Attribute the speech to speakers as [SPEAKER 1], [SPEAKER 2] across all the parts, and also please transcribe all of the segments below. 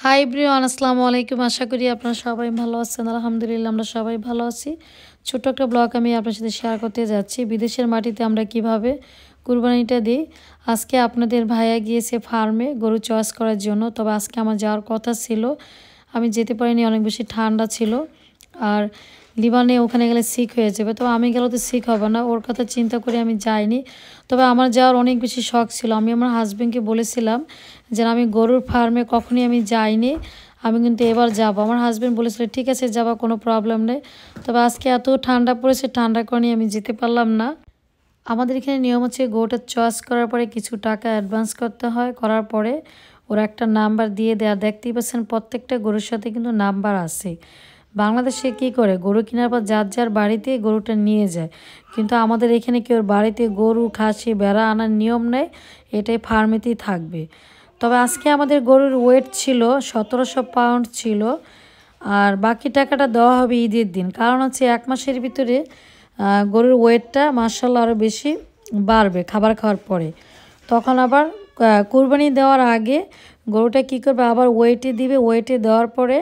[SPEAKER 1] Hi everyone, আসসালামু আলাইকুম। আশা করি আপনারা সবাই ভালো আছেন। আলহামদুলিল্লাহ আমরা সবাই ভালো আছি। ছোট্ট একটা ব্লগ আমি আপনার সাথে শেয়ার করতে যাচ্ছি। বিদেশের মাটিতে আমরা কিভাবে কুরবানিটা দিই। আজকে আপনাদের ভাইয়া গিয়েছে ফার্মে গরু চয়েস করার জন্য। তবে আজকে আমার যাওয়ার কথা ছিল, আমি যেতে পারিনি, অনেক বেশি ঠান্ডা ছিল। আর লিবানে ওখানে গেলে সিক হয়ে যাবে, তবে আমি গেলে তো সিক হবে না, ওর কথা চিন্তা করে আমি যাইনি। তবে আমার যাওয়ার অনেক বেশি শখ ছিল। আমি আমার হাজব্যান্ডকে বলেছিলাম যে আমি গরুর ফার্মে কখনই আমি যাইনি, আমি কিন্তু এবার যাব। আমার হাজব্যান্ড বলেছিল ঠিক আছে যাবা, কোনো প্রবলেম নেই। তবে আজকে এত ঠান্ডা পড়েছে, ঠান্ডার কারণে আমি যেতে পারলাম না। আমাদের এখানে নিয়ম হচ্ছে গরুটা চয়েস করার পরে কিছু টাকা অ্যাডভান্স করতে হয়, করার পরে ওরা একটা নাম্বার দিয়ে দেয়। দেখতেই পাচ্ছেন প্রত্যেকটা গরুর সাথে কিন্তু নাম্বার আছে। বাংলাদেশে কি করে, গরু কেনার পর যার যার বাড়িতে গরুটা নিয়ে যায়, কিন্তু আমাদের এখানে কেউ বাড়িতে গরু খাসি বেড়া আনার নিয়ম নেই, এটাই ফার্মেতেই থাকবে। তবে আজকে আমাদের গরুর ওয়েট ছিল 1700 পাউন্ড ছিল। আর বাকি টাকাটা দেওয়া হবে ঈদের দিন, কারণ হচ্ছে 1 মাসের ভিতরে গরুর ওয়েটটা মাশাআল্লাহ আরও বেশি বাড়বে খাবার খাওয়ার পরে। তখন আবার কুরবানি দেওয়ার আগে গরুটা কী করবে, আবার ওয়েটে দিবে। ওয়েটে দেওয়ার পরে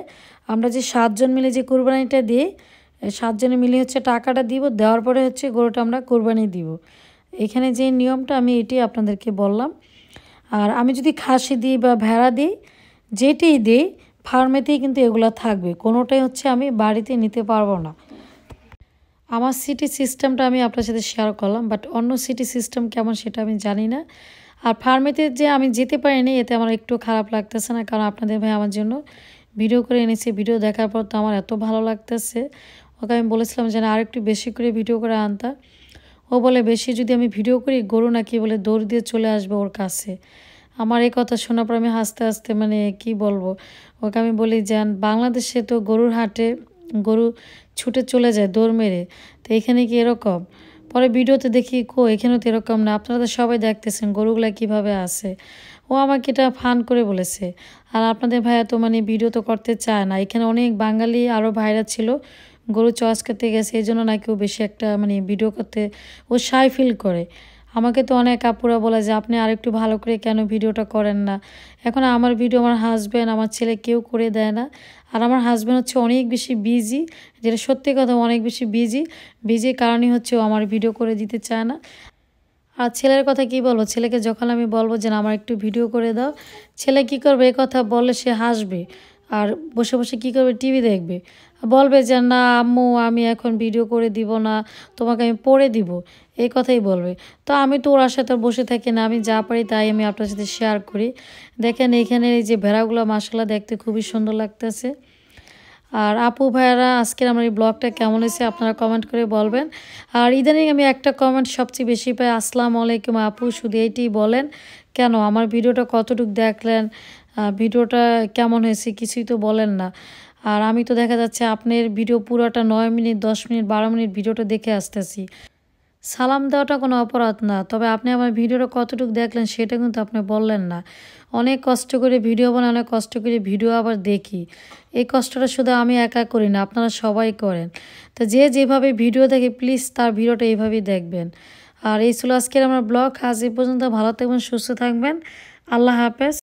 [SPEAKER 1] আমরা যে 7 জন মিলে যে কুরবানিটা দিই, 7 জনে মিলে হচ্ছে টাকাটা দিব, দেওয়ার পরে হচ্ছে গরুটা আমরা কুরবানি দিব। এখানে যে নিয়মটা আমি এটি আপনাদেরকে বললাম। আর আমি যদি খাসি দিই বা ভেড়া দিই, যেটিই দিই ফার্মেতেই কিন্তু এগুলো থাকবে, কোনোটাই হচ্ছে আমি বাড়িতে নিতে পারবো না। আমার সিটি সিস্টেমটা আমি আপনার সাথে শেয়ার করলাম, বাট অন্য সিটি সিস্টেম কেমন সেটা আমি জানি না। আর ফার্মেতে যে আমি যেতে পারিনি, এতে আমার একটু খারাপ লাগতেছে না, কারণ আপনাদের ভাই আমার জন্য ভিডিও করে এনেছে। ভিডিও দেখার পর তো আমার এত ভালো লাগতেছে। ওকে আমি বলেছিলাম যে আর একটু বেশি করে ভিডিও করে আনতা। ও বলে বেশি যদি আমি ভিডিও করি গরু নাকি বলে দৌড় দিয়ে চলে আসবে ওর কাছে। আমার এই কথা শোনার পর আমি হাসতে হাসতে মানে কি বলবো, ওকে আমি বলি যে বাংলাদেশে তো গরুর হাটে গরু ছুটে চলে যায় দৌড় মেরে, তো এখানে কি এরকম? পরে ভিডিওতে দেখি এখানেও তো এরকম না, আপনারা তো সবাই দেখতেছেন গরুগুলা কিভাবে আসে। ও আমাকে এটা ফান করে বলেছে। আর আপনাদের ভাইয়া তো মানে ভিডিও তো করতে চায় না। এখানে অনেক বাঙালি আরও ভাইরা ছিল, গরু চয়েস করতে গেছে, এই জন্য নাকি ও বেশি একটা মানে ভিডিও করতে ও শাই ফিল করে। আমাকে তো অনেক আপুরা বলে যে আপনি আরেকটু ভালো করে কেন ভিডিওটা করেন না। এখন আমার ভিডিও আমার হাজব্যান্ড আমার ছেলে কেউ করে দেয় না। আর আমার হাজব্যান্ড হচ্ছে অনেক বেশি বিজি, যেটা সত্যি কথা, অনেক বেশি বিজির কারণেই হচ্ছে ও আমার ভিডিও করে দিতে চায় না। আর ছেলের কথা কি বলবো, ছেলেকে যখন আমি বলবো যে আমার একটু ভিডিও করে দাও, ছেলে কি করবে, এই কথা বললে সে হাসবে আর বসে বসে কি করবে, টিভি দেখবে। বলবে যে না আম্মু আমি এখন ভিডিও করে দিব না, তোমাকে আমি পড়ে দিব, এই কথাই বলবে। তো আমি তো ওর সাথে বসে থাকি না, আমি যা পারি তাই আমি আপনার সাথে শেয়ার করি। দেখেন এইখানে এই যে ভেড়াগুলো মাশাআল্লাহ দেখতে খুবই সুন্দর লাগতেছে। আর আপু ভাইয়ারা আজকের আমার এই ব্লগটা কেমন হয়েছে আপনারা কমেন্ট করে বলবেন। আর ইদানিং আমি একটা কমেন্ট সবচেয়ে বেশি পাই, আসসালামু আলাইকুম আপু, শুধু এইটিই বলেন কেন, আমার ভিডিওটা কতটুকু দেখলেন, ভিডিওটা কেমন হয়েছে কিছুই তো বলেন না। আর আমি তো দেখা যাচ্ছে আপনার ভিডিও পুরোটা 9 মিনিট 10 মিনিট 12 মিনিট ভিডিওটা দেখে আসতেছি। সালাম দেওয়াটা কোনো অপরাধ না, তবে আপনি আমার ভিডিওটা কতটুকু দেখলেন সেটা কিন্তু আপনি বললেন না। অনেক কষ্ট করে ভিডিও বানাই, অনেক কষ্ট করে ভিডিও আবার দেখি। এই কষ্টটা শুধু আমি একা করি না, আপনারা সবাই করেন। তো যে যেভাবে ভিডিও দেখে প্লিজ তার ভিডিওটা এইভাবেই দেখবেন। আর এই ছিল আজকের আমার ব্লগ। আজ এই পর্যন্ত, ভালো থাকবেন, সুস্থ থাকবেন, আল্লাহ হাফেজ।